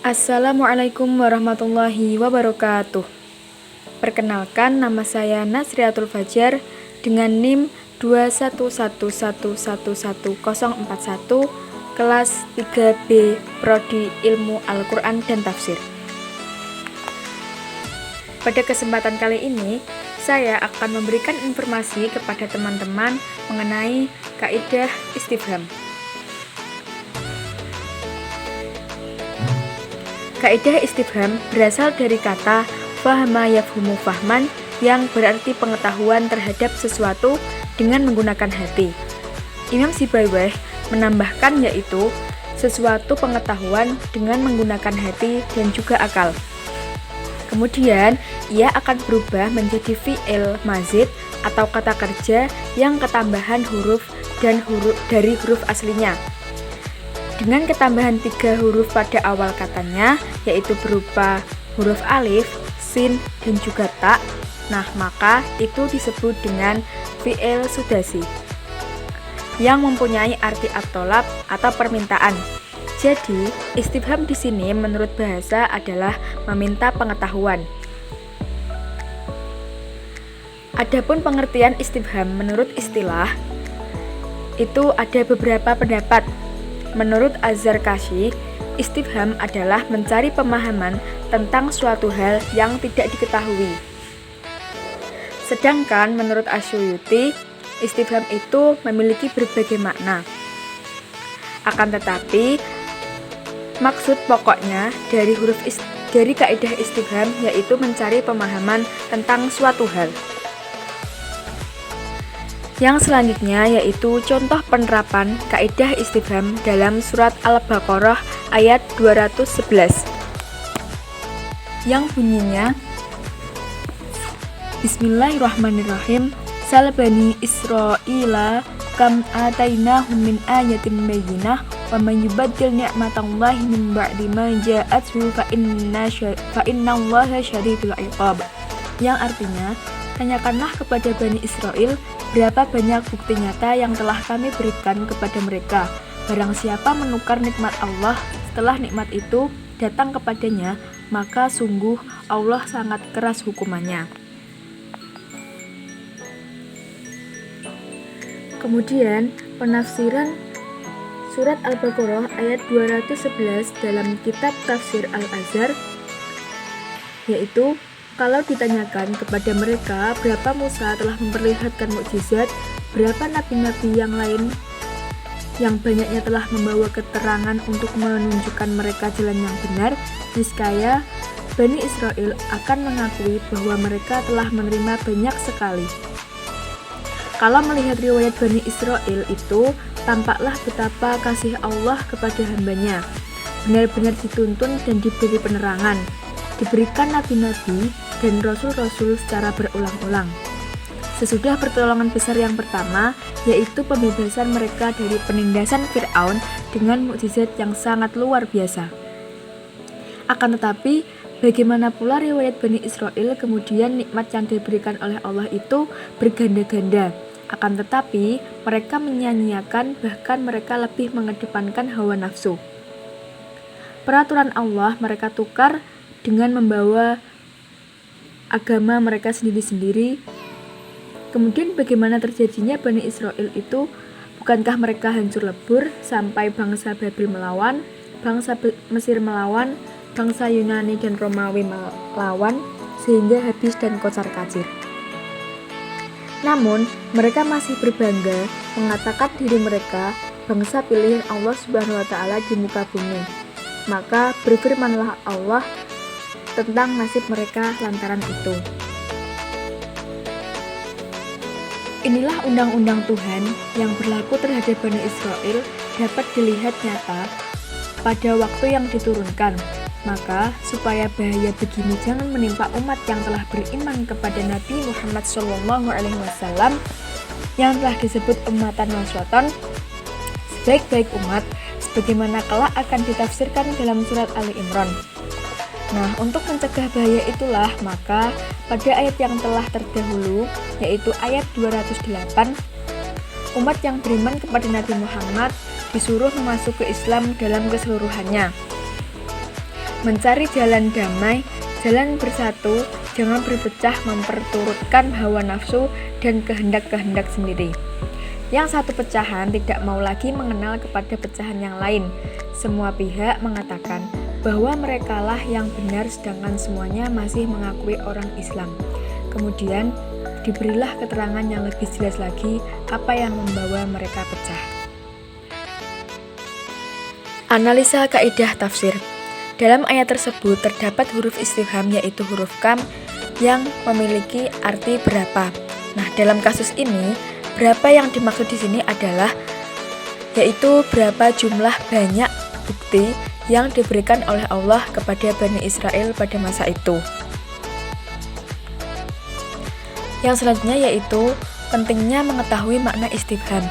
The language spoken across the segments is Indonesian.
Assalamualaikum warahmatullahi wabarakatuh. Perkenalkan, nama saya Nasriatul Fajar dengan NIM 211111041 kelas 3B Prodi Ilmu Al-Quran dan Tafsir. Pada kesempatan kali ini, saya akan memberikan informasi kepada teman-teman mengenai kaidah istifham. Kaidah istifham berasal dari kata fahma yafhumu fahman yang berarti pengetahuan terhadap sesuatu dengan menggunakan hati. Imam Sibawayh menambahkan yaitu sesuatu pengetahuan dengan menggunakan hati dan juga akal. Kemudian, ia akan berubah menjadi fi'il mazid atau kata kerja yang ketambahan huruf dan dari huruf aslinya. Dengan ketambahan 3 huruf pada awal katanya, yaitu berupa huruf alif, sin, dan juga ta, nah maka itu disebut dengan fi'il sudasi yang mempunyai arti at-tolab atau permintaan. Jadi, istifham di sini menurut bahasa adalah meminta pengetahuan. Adapun pengertian istifham menurut istilah, itu ada beberapa pendapat. Menurut Az-Zarkashi, istifham adalah mencari pemahaman tentang suatu hal yang tidak diketahui. Sedangkan menurut Asyuyuti, istifham itu memiliki berbagai makna. Akan tetapi, maksud pokoknya dari kaidah istifham yaitu mencari pemahaman tentang suatu hal. Yang selanjutnya yaitu contoh penerapan kaidah istifham dalam surat Al-Baqarah ayat 211 yang bunyinya Bismillahirrahmanirrahim. Sal bani Israila kam atainahum min ayatin bayyinah wa man yubaddil ni'matallahi min ba'di ma ja'athu fa innallaha syadidul iqab. Yang artinya, tanyakanlah kepada Bani Israel berapa banyak bukti nyata yang telah kami berikan kepada mereka. Barang siapa menukar nikmat Allah setelah nikmat itu datang kepadanya, maka sungguh Allah sangat keras hukumannya. Kemudian penafsiran surat Al-Baqarah ayat 211 dalam kitab tafsir Al-Azhar yaitu kalau ditanyakan kepada mereka berapa Musa telah memperlihatkan mukjizat, berapa nabi-nabi yang lain yang banyaknya telah membawa keterangan untuk menunjukkan mereka jalan yang benar, niscaya Bani Israel akan mengakui bahwa mereka telah menerima banyak sekali. Kalau melihat riwayat Bani Israel itu, tampaklah betapa kasih Allah kepada hambanya. Benar-benar dituntun dan diberi penerangan, diberikan nabi-nabi dan rasul-rasul secara berulang-ulang. Sesudah pertolongan besar yang pertama, yaitu pembebasan mereka dari penindasan Fir'aun dengan mukjizat yang sangat luar biasa. Akan tetapi, bagaimana pula riwayat Bani Israel kemudian nikmat yang diberikan oleh Allah itu berganda-ganda. Akan tetapi, mereka menyanyiakan, bahkan mereka lebih mengedepankan hawa nafsu. Peraturan Allah mereka tukar dengan membawa agama mereka sendiri-sendiri. Kemudian bagaimana terjadinya Bani Israel itu? Bukankah mereka hancur lebur sampai bangsa Babil melawan, bangsa Mesir melawan, bangsa Yunani dan Romawi melawan, sehingga habis dan kocar-kacir. Namun, mereka masih berbangga mengatakan diri mereka bangsa pilihan Allah Subhanahu wa Ta'ala di muka bumi. Maka berfirmanlah Allah tentang nasib mereka lantaran itu. Inilah undang-undang Tuhan yang berlaku terhadap Bani Israel dapat dilihat nyata pada waktu yang diturunkan. Maka supaya bahaya begini jangan menimpa umat yang telah beriman kepada Nabi Muhammad SAW yang telah disebut ummatan waswaton, sebaik-baik umat, sebagaimana kelak akan ditafsirkan dalam surat Ali Imran. Nah, untuk mencegah bahaya itulah, maka pada ayat yang telah terdahulu, yaitu ayat 208, umat yang beriman kepada Nabi Muhammad disuruh masuk ke Islam dalam keseluruhannya. mencari jalan damai, jalan bersatu, jangan berpecah memperturutkan hawa nafsu dan kehendak-kehendak sendiri. Yang satu pecahan tidak mau lagi mengenal kepada pecahan yang lain. Semua pihak mengatakan bahwa merekalah yang benar sedangkan semuanya masih mengakui orang Islam. Kemudian diberilah keterangan yang lebih jelas lagi apa yang membawa mereka pecah. Analisa kaidah tafsir. Dalam ayat tersebut terdapat huruf istifham yaitu huruf kam yang memiliki arti berapa. Nah, dalam kasus ini berapa yang dimaksud di sini adalah yaitu berapa jumlah banyak bukti yang diberikan oleh Allah kepada Bani Israel pada masa itu. Yang selanjutnya yaitu pentingnya mengetahui makna istifham.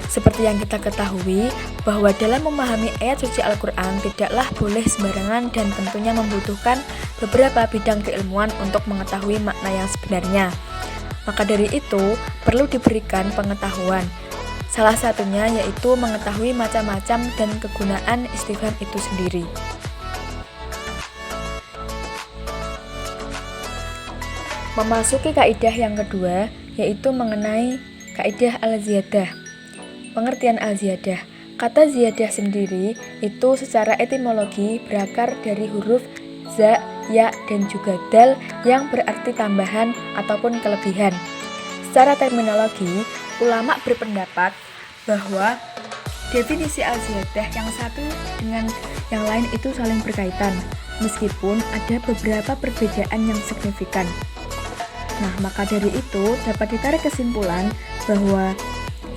Seperti yang kita ketahui bahwa dalam memahami ayat suci Al-Quran tidaklah boleh sembarangan dan tentunya membutuhkan beberapa bidang keilmuan untuk mengetahui makna yang sebenarnya. Maka dari itu perlu diberikan pengetahuan. Salah satunya yaitu mengetahui macam-macam dan kegunaan istifham itu sendiri. Memasuki kaidah yang kedua yaitu mengenai kaidah al-ziyadah. Pengertian al-ziyadah. Kata ziyadah sendiri itu secara etimologi berakar dari huruf za, ya, dan juga dal yang berarti tambahan ataupun kelebihan. Secara terminologi, ulama berpendapat bahwa definisi al-ziyadah yang satu dengan yang lain itu saling berkaitan, meskipun ada beberapa perbedaan yang signifikan. Nah, maka dari itu dapat ditarik kesimpulan bahwa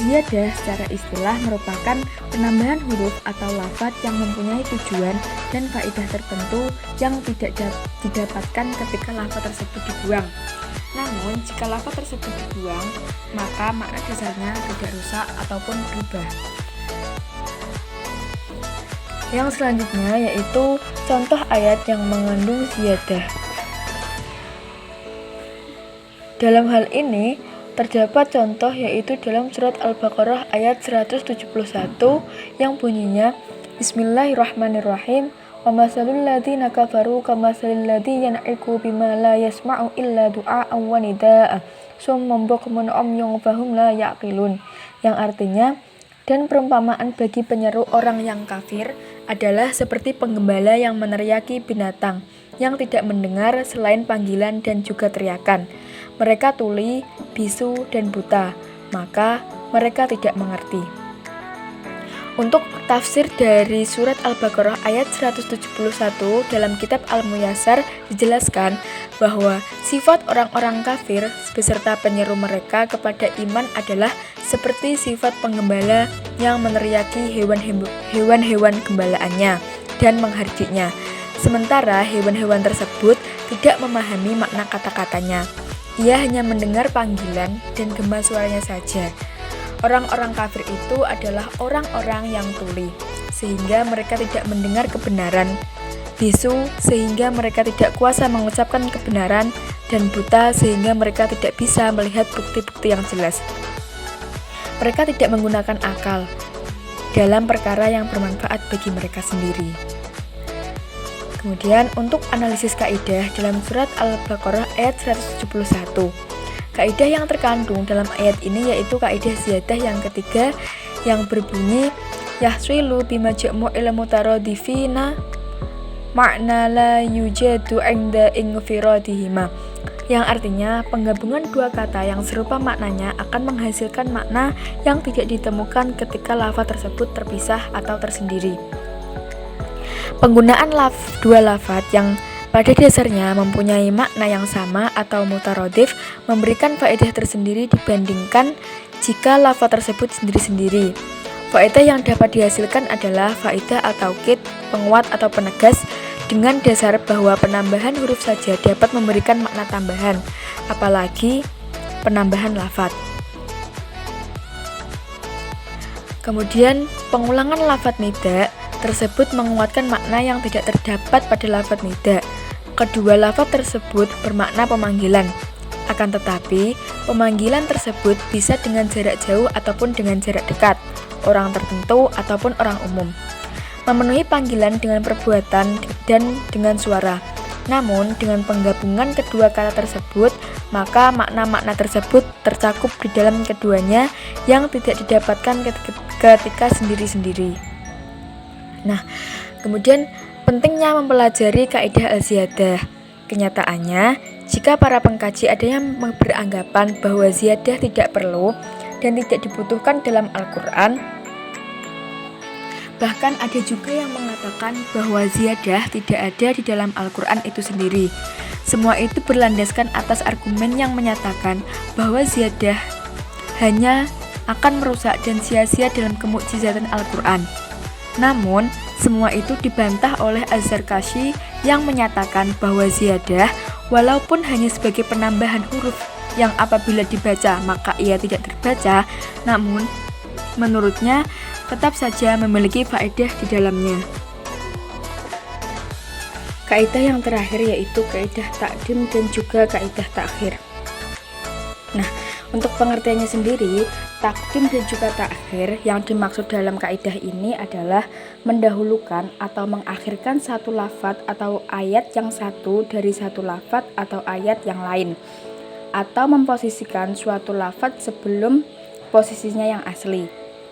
ziyadah secara istilah merupakan penambahan huruf atau lafadz yang mempunyai tujuan dan faedah tertentu yang tidak didapatkan ketika lafadz tersebut dibuang. Namun, jika lafadz tersebut dibuang, maka makna dasarnya tidak rusak ataupun berubah. Yang selanjutnya yaitu contoh ayat yang mengandung ziyadah. Dalam hal ini, terdapat contoh yaitu dalam surat Al-Baqarah ayat 171 yang bunyinya Bismillahirrahmanirrahim wa masalul ladzina kafaru kamasalil ladzi yan'iqu bima la yasma'u illa du'a'an wa nidaa'a summum bukmun umyun fahum la ya'qilun, yang artinya dan perumpamaan bagi penyeru orang yang kafir adalah seperti penggembala yang meneriaki binatang yang tidak mendengar selain panggilan dan juga teriakan. Mereka tuli, bisu, dan buta, maka mereka tidak mengerti. Untuk tafsir dari surat Al-Baqarah ayat 171 dalam kitab Al-Muyassar dijelaskan bahwa sifat orang-orang kafir beserta penyeru mereka kepada iman adalah seperti sifat penggembala yang meneriaki hewan-hewan gembalaannya dan menghardiknya. Sementara hewan-hewan tersebut tidak memahami makna kata-katanya. Ia hanya mendengar panggilan dan gema suaranya saja. Orang-orang kafir itu adalah orang-orang yang tuli, sehingga mereka tidak mendengar kebenaran, bisu, sehingga mereka tidak kuasa mengucapkan kebenaran, dan buta, sehingga mereka tidak bisa melihat bukti-bukti yang jelas. Mereka tidak menggunakan akal dalam perkara yang bermanfaat bagi mereka sendiri. Kemudian untuk analisis kaidah dalam surat Al-Baqarah ayat 171. Kaidah yang terkandung dalam ayat ini yaitu kaidah ziyadah yang ketiga yang berbunyi yahswilu bimajmu'il mutaradifina makna la yujadu 'inda infiradihima, yang artinya penggabungan dua kata yang serupa maknanya akan menghasilkan makna yang tidak ditemukan ketika lafaz tersebut terpisah atau tersendiri. Penggunaan dua lafaz yang pada dasarnya mempunyai makna yang sama atau mutaradif memberikan faedah tersendiri dibandingkan jika lafaz tersebut sendiri-sendiri. Faedah yang dapat dihasilkan adalah faedah at-taukid, penguat atau penegas, dengan dasar bahwa penambahan huruf saja dapat memberikan makna tambahan, apalagi penambahan lafaz. Kemudian pengulangan lafaz nida tersebut menguatkan makna yang tidak terdapat pada lafaz nida. Kedua lafaz tersebut bermakna pemanggilan. Akan tetapi, pemanggilan tersebut bisa dengan jarak jauh ataupun dengan jarak dekat, orang tertentu ataupun orang umum. Memenuhi panggilan dengan perbuatan dan dengan suara. Namun, dengan penggabungan kedua kata tersebut, maka makna-makna tersebut tercakup di dalam keduanya yang tidak didapatkan ketika sendiri-sendiri. Nah, kemudian pentingnya mempelajari kaidah al-ziyadah. Kenyataannya, jika para pengkaji ada yang beranggapan bahwa ziyadah tidak perlu dan tidak dibutuhkan dalam Al-Quran, bahkan ada juga yang mengatakan bahwa ziyadah tidak ada di dalam Al-Quran itu sendiri. Semua itu berlandaskan atas argumen yang menyatakan bahwa ziyadah hanya akan merusak dan sia-sia dalam kemukjizatan Al-Quran. Namun, semua itu dibantah oleh Az-Zarkashi yang menyatakan bahwa ziyadah walaupun hanya sebagai penambahan huruf yang apabila dibaca maka ia tidak terbaca, namun menurutnya tetap saja memiliki faedah di dalamnya. Kaidah yang terakhir yaitu kaidah takdim dan juga kaidah takhir. Nah, untuk pengertiannya sendiri, takdim dan juga takhir yang dimaksud dalam kaidah ini adalah mendahulukan atau mengakhirkan satu lafadz atau ayat yang satu dari satu lafadz atau ayat yang lain, atau memposisikan suatu lafadz sebelum posisinya yang asli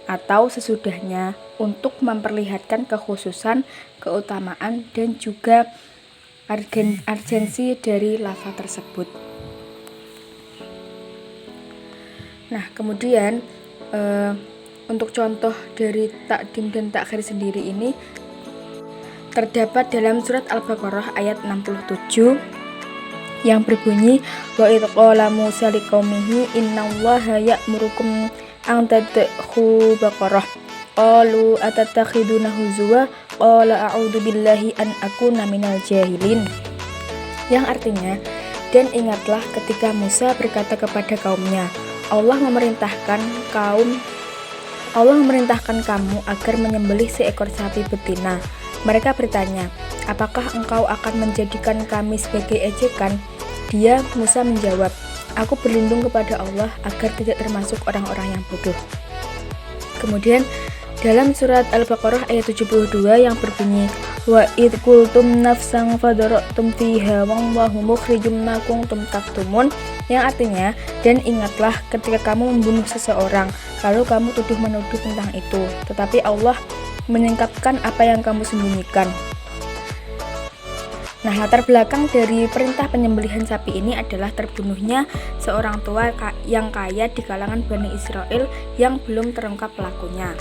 atau sesudahnya untuk memperlihatkan kekhususan, keutamaan, dan juga urgensi dari lafaz tersebut. Nah, kemudian untuk contoh dari takdim dan takhir sendiri ini terdapat dalam surat Al-Baqarah ayat 67 yang berbunyi wa idh qala Musa liqaumihi innallaha ya'murukum an tadkhulu baqarah qalu atatakhiduna huzwa qala a'udzu billahi an akuna minal jahilin, yang artinya, dan ingatlah ketika Musa berkata kepada kaumnya, Allah memerintahkan kamu agar menyembelih seekor sapi betina. Mereka bertanya, apakah engkau akan menjadikan kami sebagai ejekan? Dia, Musa, menjawab, aku berlindung kepada Allah agar tidak termasuk orang-orang yang bodoh. Kemudian dalam surat Al-Baqarah ayat 72 yang berbunyi wa id qultum nafsan fadara'tum fiha wallahu mukhrijum ma kuntum taktumun, yang artinya, dan ingatlah ketika kamu membunuh seseorang lalu kamu tuduh menuduh tentang itu, tetapi Allah menyingkapkan apa yang kamu sembunyikan. Nah, latar belakang dari perintah penyembelihan sapi ini adalah terbunuhnya seorang tua yang kaya di kalangan Bani Israel yang belum terungkap pelakunya.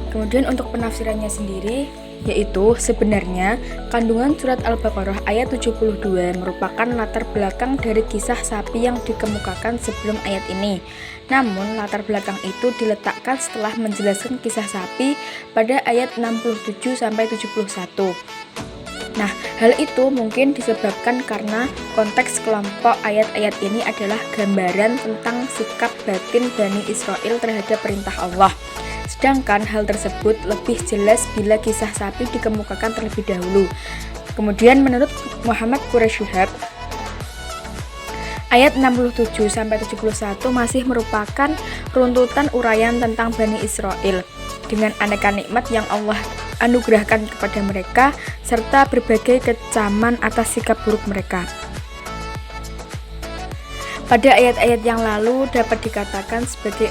Kemudian untuk penafsirannya sendiri, yaitu sebenarnya kandungan surat Al-Baqarah ayat 72 merupakan latar belakang dari kisah sapi yang dikemukakan sebelum ayat ini. Namun latar belakang itu diletakkan setelah menjelaskan kisah sapi pada ayat 67-71. Nah, hal itu mungkin disebabkan karena konteks kelompok ayat-ayat ini adalah gambaran tentang sikap batin Bani Israel terhadap perintah Allah. Sedangkan hal tersebut lebih jelas bila kisah sapi dikemukakan terlebih dahulu. Kemudian menurut Muhammad Quraish Shihab, ayat 67-71 masih merupakan runtutan uraian tentang Bani Israel dengan aneka nikmat yang Allah anugerahkan kepada mereka serta berbagai kecaman atas sikap buruk mereka. Pada ayat-ayat yang lalu dapat dikatakan sebagai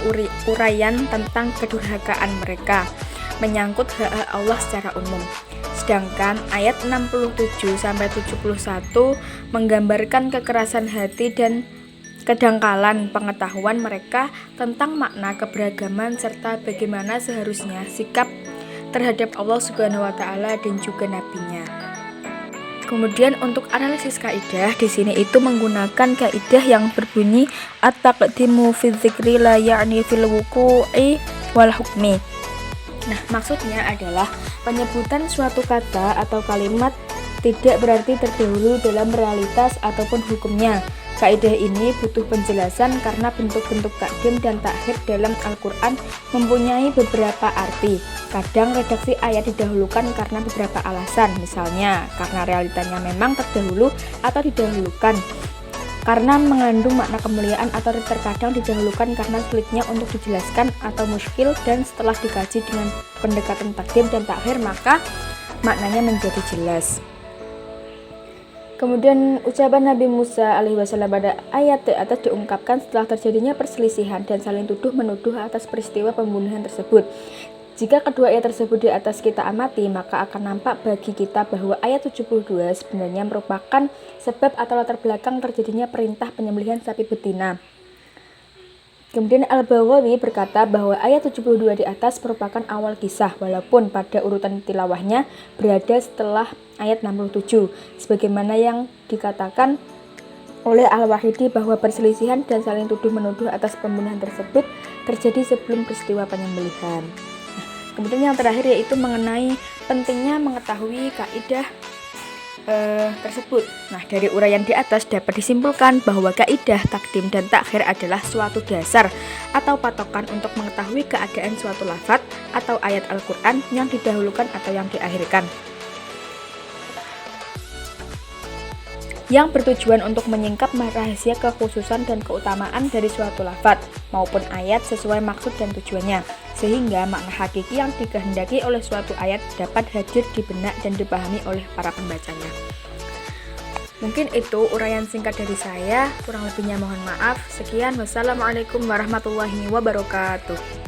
uraian tentang kedurhakaan mereka menyangkut hak Allah secara umum. Sedangkan ayat 67-71 menggambarkan kekerasan hati dan kedangkalan pengetahuan mereka tentang makna keberagaman serta bagaimana seharusnya sikap terhadap Allah Subhanahu wa taala dan juga nabinya. Kemudian untuk analisis kaidah di sini itu menggunakan kaidah yang berbunyi at-taqdimu fi dzikri la ya'ni fil wuqu'i wal hukmi. Nah, maksudnya adalah penyebutan suatu kata atau kalimat tidak berarti terdahulu dalam realitas ataupun hukumnya. Kaidah ini butuh penjelasan karena bentuk-bentuk takdim dan takhir dalam Al-Quran mempunyai beberapa arti. Kadang redaksi ayat didahulukan karena beberapa alasan, misalnya karena realitanya memang terdahulu atau didahulukan, karena mengandung makna kemuliaan, atau terkadang didahulukan karena sulitnya untuk dijelaskan atau muskil, dan setelah dikaji dengan pendekatan takdim dan takhir maka maknanya menjadi jelas. Kemudian ucapan Nabi Musa alaihi wasallam pada ayat di atas diungkapkan setelah terjadinya perselisihan dan saling tuduh menuduh atas peristiwa pembunuhan tersebut. Jika kedua ayat tersebut di atas kita amati, maka akan nampak bagi kita bahwa ayat 72 sebenarnya merupakan sebab atau latar belakang terjadinya perintah penyembelihan sapi betina. Kemudian Al-Baghawi berkata bahwa ayat 72 di atas merupakan awal kisah, walaupun pada urutan tilawahnya berada setelah ayat 67, sebagaimana yang dikatakan oleh Al-Wahidi bahwa perselisihan dan saling tuduh-menuduh atas pembunuhan tersebut terjadi sebelum peristiwa penyembelihan. Kemudian yang terakhir yaitu mengenai pentingnya mengetahui kaidah tersebut. Nah, dari uraian di atas dapat disimpulkan bahwa kaidah takdim dan takhir adalah suatu dasar atau patokan untuk mengetahui keadaan suatu lafaz atau ayat Al-Quran yang didahulukan atau yang diakhirkan, yang bertujuan untuk menyingkap rahasia kekhususan dan keutamaan dari suatu lafaz maupun ayat sesuai maksud dan tujuannya, sehingga makna hakiki yang dikehendaki oleh suatu ayat dapat hadir di benak dan dipahami oleh para pembacanya. Mungkin itu uraian singkat dari saya, kurang lebihnya mohon maaf. Sekian, wassalamualaikum warahmatullahi wabarakatuh.